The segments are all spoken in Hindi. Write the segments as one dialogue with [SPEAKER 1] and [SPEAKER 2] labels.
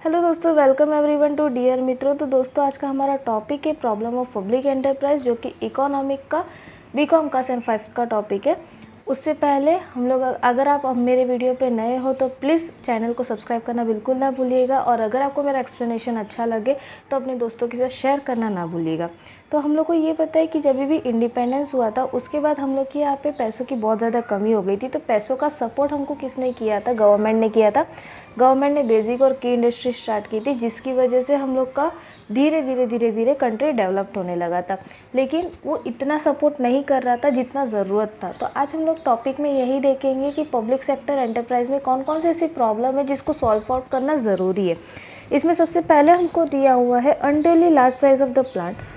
[SPEAKER 1] हेलो दोस्तों, वेलकम एवरीवन टू डियर मित्रों। तो दोस्तों आज का हमारा टॉपिक है प्रॉब्लम ऑफ पब्लिक एंटरप्राइज, जो कि इकोनॉमिक का बीकॉम का सेम 5 का टॉपिक है। उससे पहले हम लोग, अगर आप मेरे वीडियो पे नए हो तो प्लीज़ चैनल को सब्सक्राइब करना बिल्कुल ना भूलिएगा, और अगर आपको मेरा एक्सप्लेनेशन अच्छा लगे तो अपने दोस्तों के साथ शेयर करना ना भूलिएगा। तो हम लोग को ये पता है कि जब भी इंडिपेंडेंस हुआ था उसके बाद हम लोग के यहाँ पे पैसों की बहुत ज़्यादा कमी हो गई थी। तो पैसों का सपोर्ट हमको किसने किया था? गवर्नमेंट ने किया था। गवर्नमेंट ने बेसिक और की इंडस्ट्री स्टार्ट की थी, जिसकी वजह से हम लोग का धीरे धीरे कंट्री डेवलप्ड होने लगा था। लेकिन वो इतना सपोर्ट नहीं कर रहा था जितना ज़रूरत था। तो आज हम लोग टॉपिक में यही देखेंगे कि पब्लिक सेक्टर एंटरप्राइज में कौन कौन सी ऐसी प्रॉब्लम है जिसको सॉल्व आउट करना ज़रूरी है। इसमें सबसे पहले हमको दिया हुआ है unduly large size of the plant.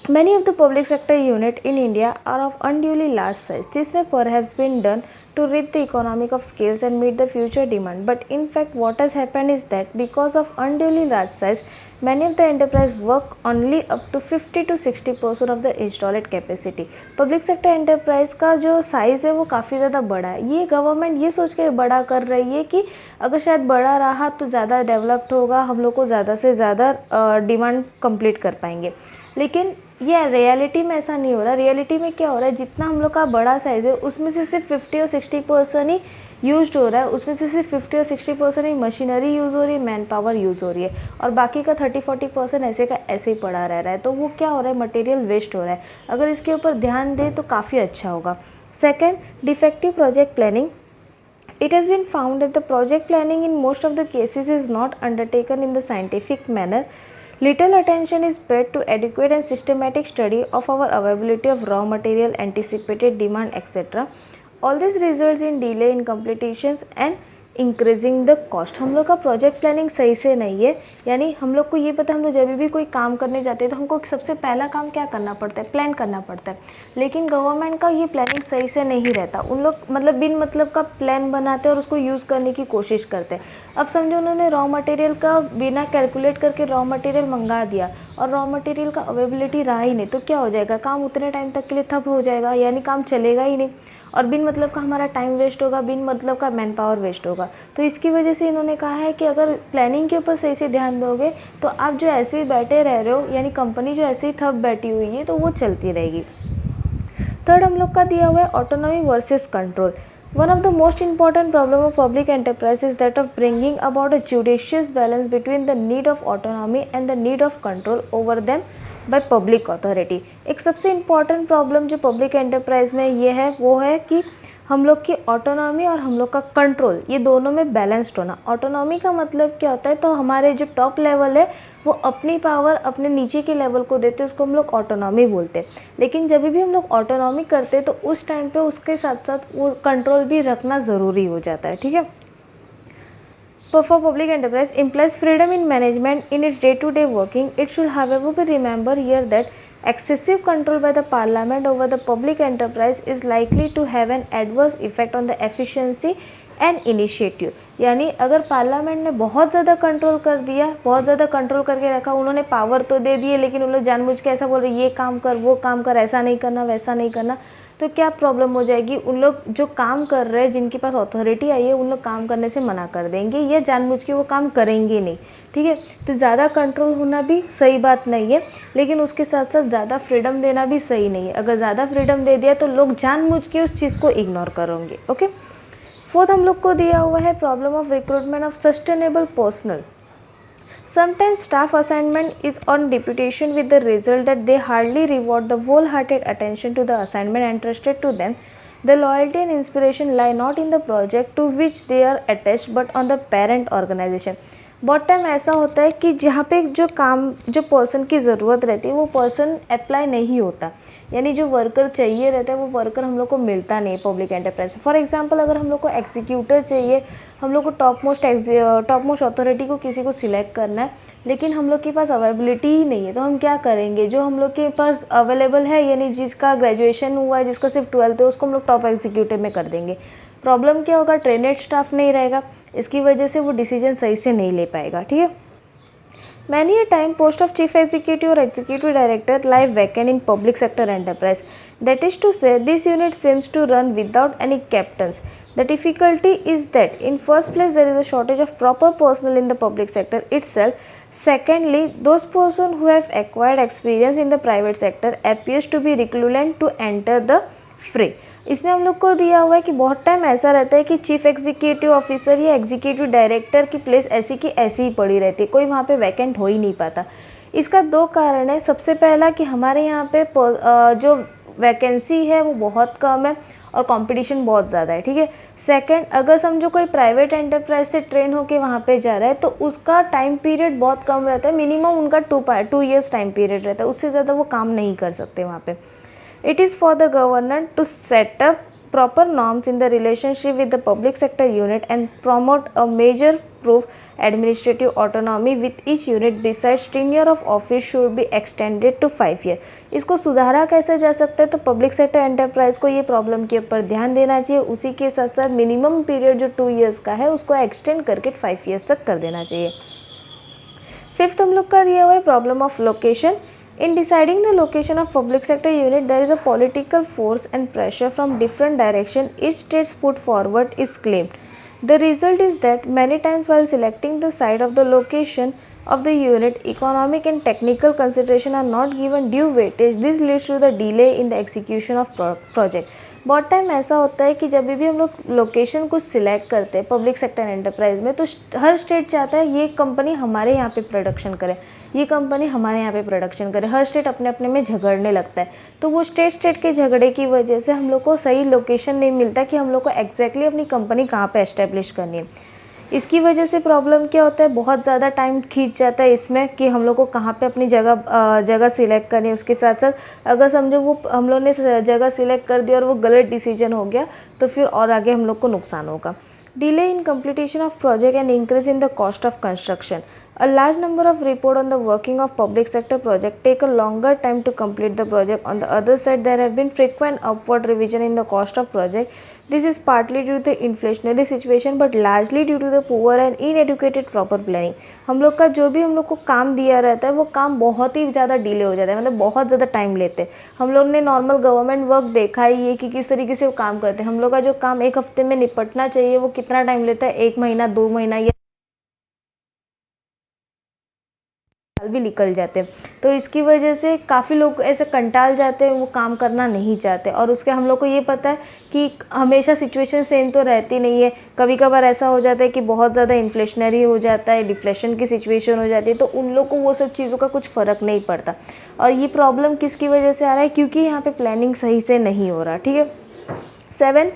[SPEAKER 1] Many of the public sector units in India are of unduly large size. This may perhaps been done to reach the economic of scales and meet the future demand. But in fact, what has happened is that because of unduly large size, many of the enterprise work only up to 50 to 60% of the installed capacity. Public sector enterprise का जो साइज़ है वो काफ़ी ज़्यादा बड़ा है। ये गवर्नमेंट ये सोच के बड़ा कर रही है कि अगर शायद बड़ा रहा तो ज़्यादा डेवलप्ड होगा, हम लोग को ज़्यादा से ज़्यादा डिमांड कंप्लीट कर पाएंगे। लेकिन ये रियलिटी में ऐसा नहीं हो रहा। रियलिटी में क्या हो रहा है, जितना हम लोग का बड़ा साइज़ है उसमें से सिर्फ 50 और 60% ही यूज हो रहा है। उसमें से सिर्फ 50 और 60% ही मशीनरी यूज़ हो रही है, मैन पावर यूज़ हो रही है, और बाकी का 30-40% ऐसे का ऐसे ही पड़ा रह रहा है। तो वो क्या हो रहा है, मटेरियल वेस्ट हो रहा है। अगर इसके ऊपर ध्यान दें तो काफ़ी अच्छा होगा। Second, defective project planning. It has been found that the project planning in most of the cases is not undertaken in the scientific manner. Little attention is paid to adequate and systematic study of our availability of raw material, anticipated demand, etc. All this results in delay in completions and increasing the cost. हम लोग का प्रोजेक्ट प्लानिंग सही से नहीं है। यानी हम लोग को ये पता है, हम लोग जब भी कोई काम करने जाते हैं तो हमको सबसे पहला काम क्या करना पड़ता है, प्लान करना पड़ता है। लेकिन गवर्नमेंट का ये प्लानिंग सही से नहीं रहता। उन लोग मतलब बिन मतलब का प्लान बनाते हैं और उसको यूज़ करने की कोशिश करते हैं। अब समझो उन्होंने रॉ मटेरियल का बिना कैलकुलेट करके रॉ मटेरियल मंगा दिया और रॉ मटेरियल का अवेलेबिलिटी रहा ही नहीं, तो क्या हो जाएगा, काम उतने टाइम तक के लिए ठप हो जाएगा, यानी काम चलेगा ही नहीं, और बिन मतलब का हमारा टाइम वेस्ट होगा, बिन मतलब का मैन पावर वेस्ट होगा। तो इसकी वजह से इन्होंने कहा है कि अगर प्लानिंग के ऊपर सही से ध्यान दोगे तो आप जो ऐसे ही बैठे रह रहे हो, यानी कंपनी जो ऐसे ही थप बैठी हुई है, तो वो चलती रहेगी। थर्ड हम लोग का दिया हुआ है autonomy versus control. One of the most important problem of public enterprise is that of bringing about a judicious balance between the need of autonomy and the need of control over them by public authority। एक सबसे इम्पॉर्टेंट प्रॉब्लम जो पब्लिक एंटरप्राइज में ये है वो है कि हम लोग की ऑटोनॉमी और हम लोग का कंट्रोल, ये दोनों में बैलेंस्ड होना। ऑटोनॉमी का मतलब क्या होता है, तो हमारे जो टॉप लेवल है वो अपनी पावर अपने नीचे के लेवल को देते हैं, उसको हम लोग ऑटोनॉमी बोलते हैं। लेकिन जब भी हम लोग ऑटोनॉमी करते हैं तो उस टाइम पे उसके साथ साथ वो कंट्रोल भी रखना ज़रूरी हो जाता है, ठीक है। So for public enterprise implies freedom in management in its day-to-day working. It should however be remembered here that excessive control by the parliament over the public enterprise is likely to have an adverse effect on the efficiency and initiative। यानी अगर पार्लियामेंट ने बहुत ज़्यादा कंट्रोल कर दिया, बहुत ज़्यादा कंट्रोल करके रखा, उन्होंने पावर तो दे दिए लेकिन उन लोग जानबूझ के ऐसा बोल रहे ये काम कर, वो काम कर, ऐसा नहीं करना, वैसा नहीं करना, तो क्या प्रॉब्लम हो जाएगी, उन लोग जो काम कर रहे हैं, जिनके पास अथॉरिटी आई है, उन लोग काम करने से मना कर देंगे या जानबूझ के वो काम करेंगे नहीं, ठीक है। तो ज़्यादा कंट्रोल होना भी सही बात नहीं है, लेकिन उसके साथ साथ ज़्यादा फ्रीडम देना भी सही नहीं है। अगर ज़्यादा फ्रीडम दे दिया तो लोग जानबूझ के उस चीज़ को इग्नोर करेंगे, ओके। फोर्थ हम लोग को दिया हुआ है problem of recruitment of sustainable personal. Sometimes staff assignment is on deputation with the result that they hardly reward the wholehearted attention to the assignment entrusted to them. The loyalty and inspiration lie not in the project to which they are attached but on the parent organization। बहुत टाइम ऐसा होता है कि जहाँ पे जो काम, जो पर्सन की ज़रूरत रहती है वो पर्सन अप्लाई नहीं होता, यानी जो वर्कर चाहिए रहता है वो वर्कर हम लोग को मिलता नहीं पब्लिक एंटरप्राइज। फॉर एग्जांपल अगर हम लोग को एग्जीक्यूटर चाहिए, हम लोग को टॉप मोस्ट अथॉरिटी को किसी को सिलेक्ट करना है, लेकिन हम लोग के पास अवेलेबिलिटी ही नहीं है, तो हम क्या करेंगे, जो हम लोग के पास अवेलेबल है, यानी जिसका ग्रेजुएशन हुआ है, जिसका सिर्फ 12th है, उसको हम लोग टॉप एग्जीक्यूटिव में कर देंगे। प्रॉब्लम क्या होगा, ट्रेनेड स्टाफ नहीं रहेगा, इसकी वजह से वो डिसीजन सही से नहीं ले पाएगा, ठीक है। Many a time post of chief executive or executive director lie vacant in public sector enterprise. That is to say, this unit seems to run without any captains. The difficulty is that in first place there is a shortage of proper personnel in the public sector itself. Secondly, those persons who have acquired experience in the private sector appears to be reluctant to enter the fray. इसमें हम लोग को दिया हुआ है कि बहुत टाइम ऐसा रहता है कि चीफ एग्जीक्यूटिव ऑफिसर या एग्जीक्यूटिव डायरेक्टर की प्लेस ऐसी की ऐसी ही पड़ी रहती है, कोई वहाँ पे वैकेंट हो ही नहीं पाता। इसका दो कारण है। सबसे पहला कि हमारे यहाँ पे जो वैकेंसी है वो बहुत कम है और कंपटीशन बहुत ज़्यादा है, ठीक है। सेकंड, अगर समझो कोई प्राइवेट एंटरप्राइज से ट्रेन होके वहाँ पे जा रहा है तो उसका टाइम पीरियड बहुत कम रहता है, मिनिमम उनका 2 ईयर्स टाइम पीरियड रहता है, उससे ज़्यादा वो काम नहीं कर सकते वहाँ पे। It is for the governor to set up proper norms in the relationship with the public sector unit and promote a measure-proof administrative autonomy with each unit. Besides, tenure of office should be extended to 5 years. इसको सुधारा कैसे जा सकता है? तो पब्लिक सेक्टर एंटरप्राइज को ये प्रॉब्लम के ऊपर ध्यान देना चाहिए। उसी के साथ साथ मिनिमम पीरियड जो 2 ईयर्स का है उसको एक्सटेंड करके 5 ईयर्स तक कर देना चाहिए। फिफ्थ हम लोग का दिया हुआ है problem of location. In deciding the location of public sector unit, there is a political force and pressure from different direction each states put forward is claimed. The result is that many times while selecting the site of the location of the unit, economic and technical consideration are not given due weightage. This leads to the delay in the execution of project. बहुत टाइम ऐसा होता है कि जब भी हम लोग लोकेशन को सिलेक्ट करते हैं पब्लिक सेक्टर एंटरप्राइज में, तो हर स्टेट चाहता है ये कंपनी हमारे यहाँ पे प्रोडक्शन करे, ये कंपनी हमारे यहाँ पे प्रोडक्शन करे। हर स्टेट अपने अपने में झगड़ने लगता है, तो वो स्टेट के झगड़े की वजह से हम लोग को सही लोकेशन नहीं मिलता कि हम लोग को एग्जैक्टली अपनी कंपनी कहाँ पे एस्टेब्लिश करनी है। इसकी वजह से प्रॉब्लम क्या होता है, बहुत ज़्यादा टाइम खींच जाता है इसमें कि हम लोग को कहाँ पे अपनी जगह सिलेक्ट करनी है। उसके साथ साथ अगर समझो वो हम लोग ने जगह सिलेक्ट कर दी और वो गलत डिसीजन हो गया तो फिर और आगे हम लोग को नुकसान होगा। Delay in completion of project and increase in the cost of construction. A large number of reports on the working of public sector project take a longer time to complete the project. On the other side, there have been frequent upward revision in the cost of project. This is partly due to the inflationary situation, but largely due to the poor and inadequate proper planning. हम लोग का जो भी हम लोग को काम दिया रहता है वो काम बहुत ही ज़्यादा डिले हो जाता है, मतलब बहुत ज़्यादा टाइम लेते हैं। हम लोग ने नॉर्मल गवर्नमेंट वर्क देखा ही है कि किस तरीके से वो काम करते हैं। हम लोग का जो काम 1 हफ्ते में निपटना चाहिए वो कितना टाइम लेता है, 1 महीना 2 महीना या साल भी निकल जाते हैं। तो इसकी वजह से काफ़ी लोग ऐसे कंटाल जाते हैं, वो काम करना नहीं चाहते। और उसके हम लोग को ये पता है कि हमेशा सिचुएशन सेम तो रहती नहीं है, कभी कभार ऐसा हो जाता है कि बहुत ज़्यादा इन्फ्लेशनरी हो जाता है, डिफ्लेशन की सिचुएशन हो जाती है, तो उन लोग को वो सब चीज़ों का कुछ फ़र्क नहीं पड़ता। और ये प्रॉब्लम किसकी वजह से आ रहा है, क्योंकि यहाँ पर प्लानिंग सही से नहीं हो रहा, ठीक है। 7,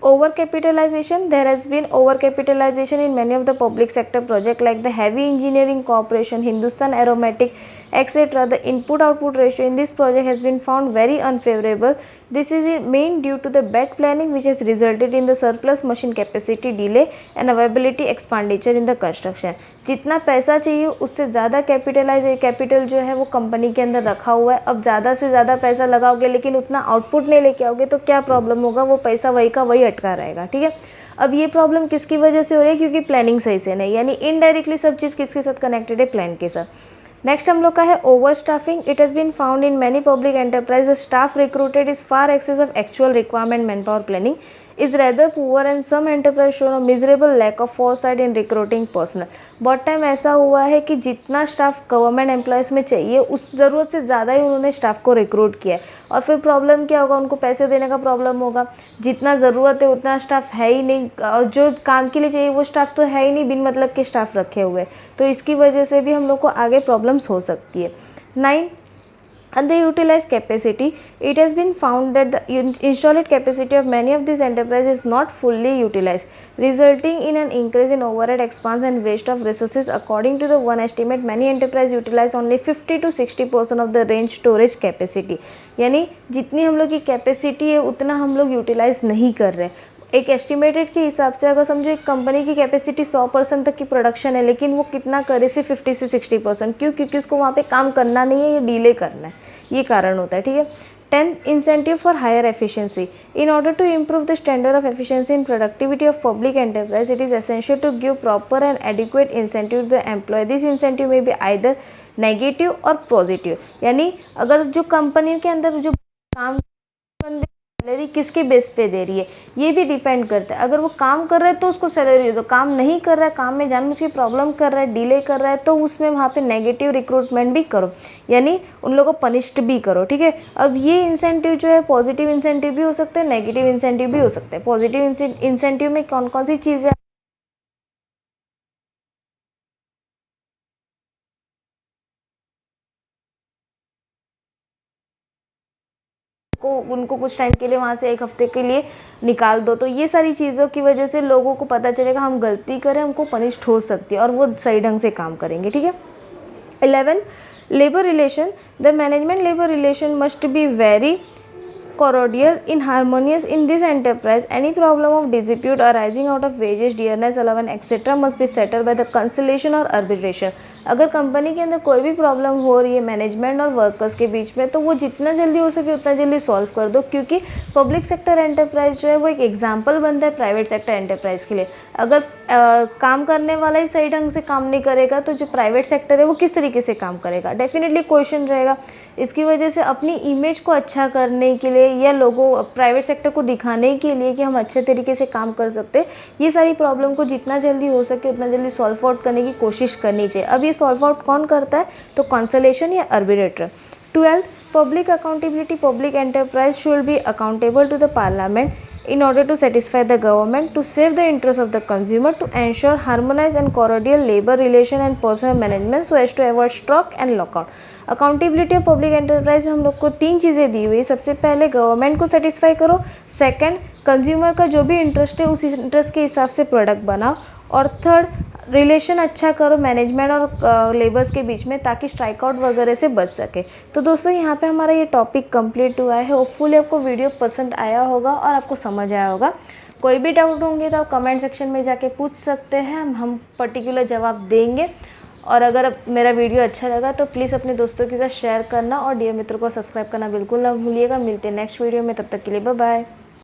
[SPEAKER 1] overcapitalization. There has been overcapitalization in many of the public sector projects like the Heavy Engineering Corporation, Hindustan Aeronautics, etc. The input-output ratio in this project has been found very unfavorable. This is main due to the bad planning which has resulted in the surplus machine capacity delay and availability expenditure in the construction. जितना पैसा चाहिए उससे ज़्यादा कैपिटल जो है वो कंपनी के अंदर रखा हुआ है। अब ज़्यादा से ज़्यादा पैसा लगाओगे लेकिन उतना आउटपुट नहीं लेके आओगे तो क्या प्रॉब्लम होगा, वो पैसा वही का वही अटका रहेगा, ठीक है। अब ये प्रॉब्लम किसकी वजह से हो रही है, क्योंकि प्लानिंग सही से नहीं, यानी इनडायरेक्टली सब चीज़ किसके साथ कनेक्टेड है, प्लान के साथ। नेक्स्ट हम लोग का है overstaffing. It has been found in many public enterprise staff recruited is far excess of actual requirement manpower planning is rather poor and some enterprise show a miserable lack of foresight in recruiting personnel. बहुत टाइम ऐसा हुआ है कि जितना स्टाफ गवर्नमेंट एम्प्लॉयज़ में चाहिए उस ज़रूरत से ज़्यादा ही उन्होंने स्टाफ को रिक्रूट किया है, और फिर प्रॉब्लम क्या होगा, उनको पैसे देने का प्रॉब्लम होगा। जितना ज़रूरत है उतना स्टाफ है ही नहीं, और जो काम के लिए चाहिए वो स्टाफ तो है ही नहीं, बिन मतलब के स्टाफ रखे हुए, तो इसकी वजह से भी हम लोग को आगे प्रॉब्लम्स हो सकती है। 9, underutilized capacity. It has been found that the installed capacity of many of these enterprises is not fully utilized, resulting in an increase in overhead expense and waste of resources. According to the one estimate, many enterprises utilize only 50 to 60% of the range storage capacity. यानी जितनी हम लोग की कैपेसिटी है उतना हम लोग यूटिलाइज नहीं कर रहे। एक एस्टिमेटेड के हिसाब से अगर समझो एक कंपनी की कैपेसिटी 100% तक की प्रोडक्शन है, लेकिन वो कितना करे, सिर्फ 50 से 60%। क्यों? क्योंकि उसको वहाँ पे काम करना नहीं है, ये डिले करना है, ये कारण होता है, ठीक है। 10, incentive for higher efficiency. In order to improve the standard of efficiency and productivity of public enterprise, it is essential to give proper and adequate incentive to the employee. This incentive may be either negative or positive. यानी अगर जो कंपनी के अंदर जो काम सैलरी किसके बेस पे दे रही है ये भी डिपेंड करता है। अगर वो काम कर रहा है तो उसको सैलरी दो, काम नहीं कर रहा है, काम में जानबूझ के प्रॉब्लम कर रहा है, डिले कर रहा है, तो उसमें वहाँ पे नेगेटिव रिक्रूटमेंट भी करो, यानी उन लोगों को पनिश्ड भी करो, ठीक है। अब ये इंसेंटिव जो है पॉजिटिव इंसेंटिव भी हो सकते हैं, नेगेटिव इंसेंटिव भी हो सकते हैं। पॉजिटिव इंसेंटिव में कौन कौन सी चीज़ें को उनको कुछ टाइम के लिए वहाँ से 1 हफ्ते के लिए निकाल दो, तो ये सारी चीज़ों की वजह से लोगों को पता चलेगा हम गलती करें, हमको पनिश्ड हो सकती है और वो सही ढंग से काम करेंगे, ठीक है। 11 labour relation, the management labour relation must be very cordial in harmonious in this enterprise. Any problem of dispute arising out of wages, dearness, allowance etc must be settled by the conciliation or arbitration. अगर कंपनी के अंदर कोई भी प्रॉब्लम हो रही है मैनेजमेंट और वर्कर्स के बीच में, तो वो जितना जल्दी हो सके उतना जल्दी सॉल्व कर दो, क्योंकि पब्लिक सेक्टर एंटरप्राइज जो है वो एक एग्जांपल बनता है प्राइवेट सेक्टर एंटरप्राइज के लिए। अगर काम करने वाला ही सही ढंग से काम नहीं करेगा तो जो प्राइवेट सेक्टर है वो किस तरीके से काम करेगा, डेफिनेटली क्वेश्चन रहेगा। इसकी वजह से अपनी इमेज को अच्छा करने के लिए या लोगों प्राइवेट सेक्टर को दिखाने के लिए कि हम अच्छे तरीके से काम कर सकते हैं, ये सारी प्रॉब्लम को जितना जल्दी हो सके उतना जल्दी सॉल्व आउट करने की कोशिश करनी चाहिए। अब ये सॉल्व आउट कौन करता है, तो कंसलेशन या arbitrator. 12 public accountability, public enterprise should be accountable to the parliament in order to satisfy the government, to save the interest of the consumer, to ensure harmonized and cordial labor relation and personal management so as to avoid stroke and lockout. Accountability of public enterprise में हम लोग को 3 चीज़ें दी हुई। सबसे पहले गवर्नमेंट को सेटिस्फाई करो, सेकंड कंज्यूमर का जो भी इंटरेस्ट है उस इंटरेस्ट के हिसाब से प्रोडक्ट बनाओ, और थर्ड रिलेशन अच्छा करो मैनेजमेंट और लेबर्स के बीच में, ताकि स्ट्राइक आउट वगैरह से बच सके। तो दोस्तों यहाँ पे हमारा ये टॉपिक कंप्लीट हुआ है। होपफुली आपको वीडियो पसंद आया होगा और आपको समझ आया होगा। कोई भी डाउट होंगे तो आप कमेंट सेक्शन में जाके पूछ सकते हैं, हम पर्टिकुलर जवाब देंगे। और अगर मेरा वीडियो अच्छा लगा तो प्लीज़ अपने दोस्तों के साथ शेयर करना और डियर मित्रों को सब्सक्राइब करना बिल्कुल ना भूलिएगा। मिलते हैं नेक्स्ट वीडियो में, तब तक के लिए बाय बाय।